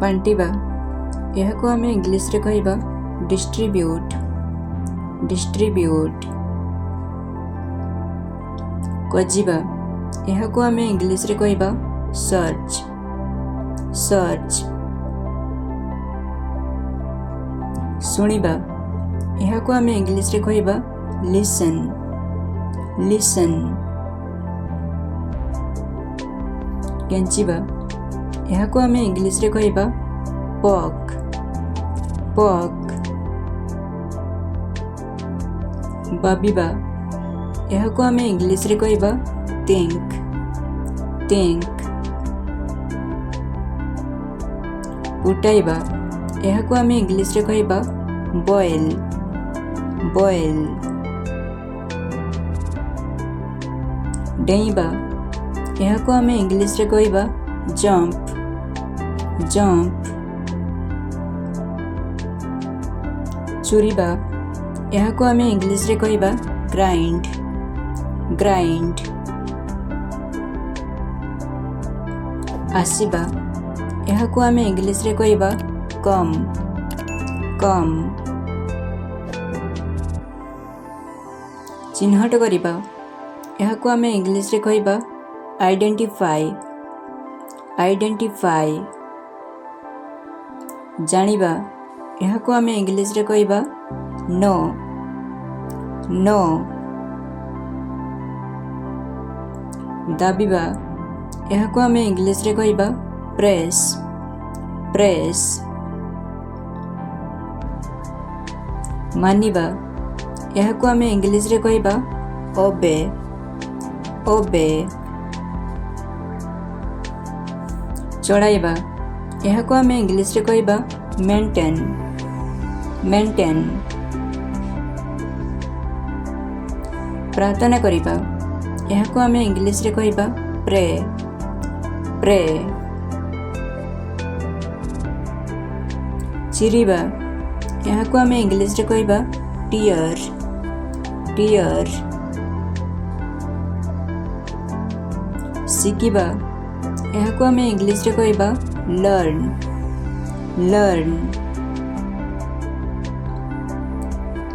बांटिबा एहाको आमे इंग्लिश रे कहबा डिस्ट्रीब्यूट डिस्ट्रीब्यूट। खोजिबा एहाको आमे इंग्लिश रे कहबा सर्च सर्च। सुनिबा एहाको आमे इंग्लिश रे कहबा लिसन लिसन। केंचिबा एहाको आमे इंग्लिश रे कहबा पॉक पॉक। भाबिबा एहाको आमे इंग्लिश रे कहबा थिंक थिंक। फुटाइबा एहाको आमे इंग्लिश रे कहबा बॉयल बॉयल। डेइबा एहाको आमे इंग्लिश रे कहबा जंप जंप। चुरीबा एहाको आमे इंग्लिश रे कहबा ग्राइंड ग्राइंड। आसीबा एहाको आमे इंग्लिश रे कहबा कम कम। चिन्हट करिबा एहाको आमे इंग्लिश रे कहबा आइडेंटिफाई आइडेंटिफाई। जानिबा एहाको आमे इंग्लिश रे कहबा नो नो। दाबिबा एहाको आमे इंग्लिश रे कहबा प्रेस प्रेस। मानिबा एहाको आमे इंग्लिश रे कहबा ओबे ओबे। चढ़ाइबा एहाको आमे इंग्लिश रे कहबा मेंटेन मेंटेन। प्रार्थना करिबा एहाको आमे इंग्लिश रे कहबा प्रे प्रे। चिरिबा एहाको आमे इंग्लिश रे कहबा टीयर टीयर। शिकिबा एहाको आमे इंग्लिश रे कहबा लर्न लर्न।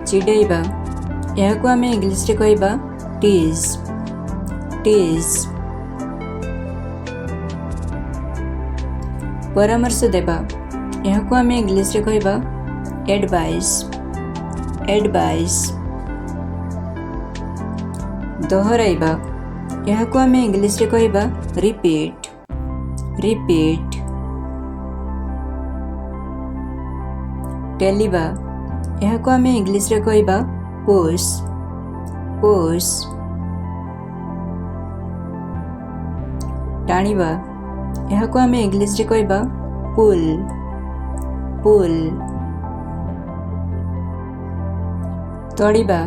चिड़ेइबा एहाको आमे इंग्लिश रे कहबा टीज टीज। परामर्श देबा एहाको आमे इंग्लिश रे कहबा एडवाइस एडवाइस। दोहराइबा एहाको आमे इंग्लिश रे कहबा रिपीट रिपीट। टेलिबा एहाको आमे इंग्लिश रे कहबा पुश पुश। टाणिबा एहाको आमे इंग्लिश रे कहबा पुल पुल। तोड़िबा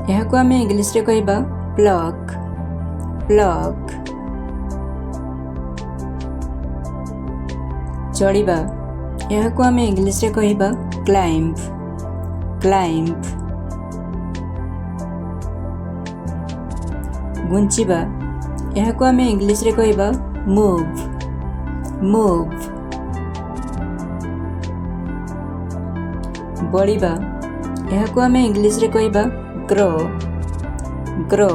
एहाको आमे इंग्लिश रे कहबा प्लक प्लक। चढ़िबा एहाको आमे इंग्लिश रे कहबा क्लाइंब क्लाइंब। गुंचिबा एहाको आमे इंग्लिश रे कहबा मूव मूव। बढ़िबा एहाको आमे इंग्लिश रे कहबा ग्रो ग्रो।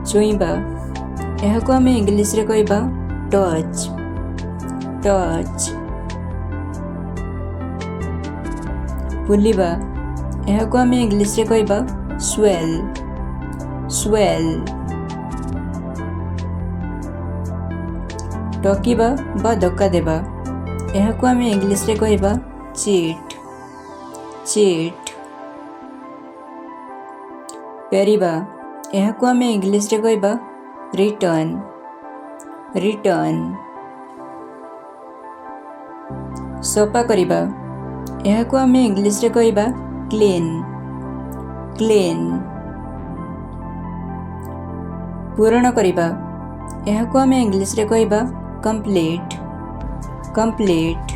छुईबा एहाको आमे इंग्लिश रे कहबा टच टच। फुलिबा एहाको आमे इंग्लिश रे कहबा स्वेल स्वेल। टकिबा बा धक्का देबा एहाको आमे इंग्लिश रे कहबा चीट चीट। पेरिबा एहाको आमे इंग्लिश रे कहबा रिटर्न रिटर्न। सफा करिबा एहाको आमे इंग्लिश रे कहबा क्लीन क्लीन। पूर्ण करिबा एहाको आमे इंग्लिश रे कहबा कंप्लीट कंप्लीट।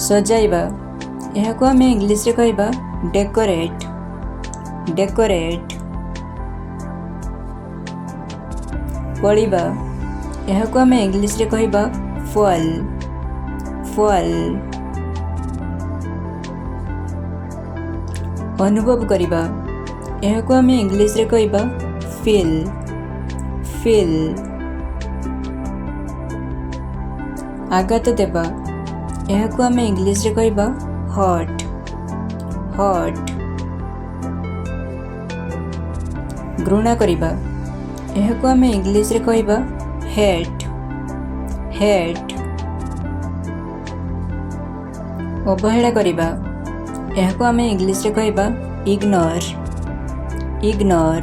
सजाइबा एहाको आमे इंग्लिश रे कहबा डेकोरेट डेकोरेट। पढ़िबा एहाकु आमे इंग्लिश रे कहिबा फॉल फॉल। अनुभव करिबा एहाकु आमे इंग्लिश रे कहिबा फील फील। आघात देबा एहाकु आमे इंग्लिश रे कहिबा हर्ट हर्ट। घृणा करिबा एहाकु आमे इंग्लिश रे कहिबा हेट हेट। अवहेला करिबा एहाकु आमे इंग्लिश रे कहिबा इग्नोर इग्नोर।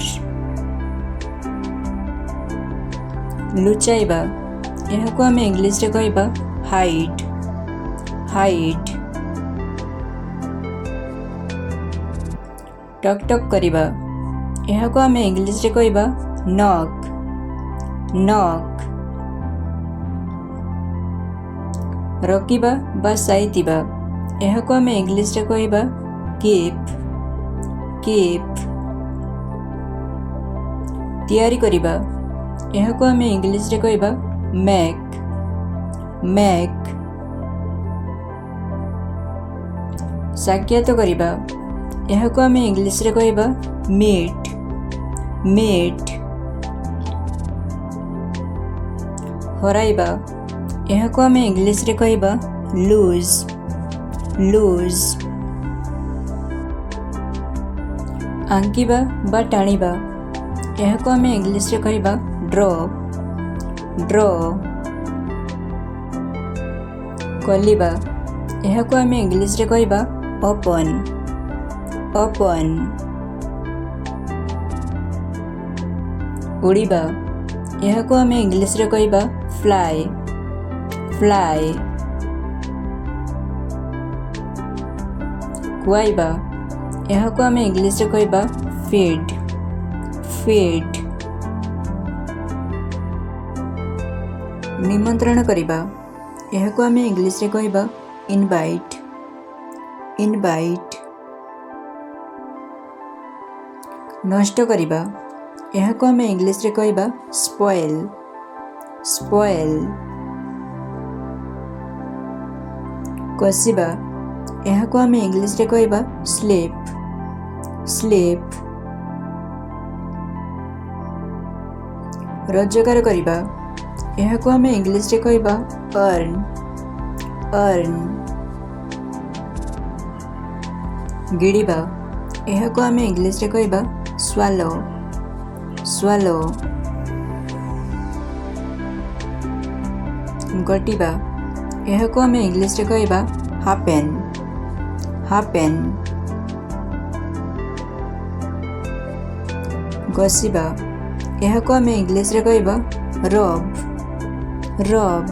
लुचाइबा एहाकु आमे इंग्लिश रे कहिबा हाइड हाइड। टक टक करिबा एहाकु आमे इंग्लिश रे कहिबा नॉक नॉक। रखिबा बा साइतिबा एहाकु आमे इंग्लिश रे कहिबा कीप कीप। तैयारी करिबा एहाकु आमे इंग्लिश रे कहिबा मेक मेक। साक्षात करिबा एहाकु आमे इंग्लिश रे कहिबा मीट मीट। हराइबा एहाकु आमे इंग्लिश रे कहिबा लूज लूज। आंकिबा बा टाणिबा एहाकु आमे इंग्लिश रे कहिबा ड्रॉ ड्रॉ। कलिबा एहाकु आमे इंग्लिश रे कहिबा ओपन ओपन। उड़ीबा एहाकु आमे इंग्लिश रे कहिबा फ्लाई फ्लाई। खुआइबा एहाकु आमे इंग्लिश रे कहिबा फीड फीड। निमंत्रण करिबा एहाकु आमे इंग्लिश रे कहिबा इनवाइट इनवाइट। नष्ट करिबा एहाकु आमे इंग्लिश रे कहिबा स्पॉइल स्पॉइल। कसिबा एहाकु आमे इंग्लिश रे कहिबा स्लीप स्लीप। रोजगार करिबा एहाकु आमे इंग्लिश रे कहिबा अर्न अर्न। गिड़िबा एहाकु आमे इंग्लिश रे कहिबा स्वालो स्वालो। घटिबा एहाकु आमे इंग्लिश रे कहिबा हैपेन हैपेन। घसिबा एहाकु आमे इंग्लिश रे कहिबा रब रब।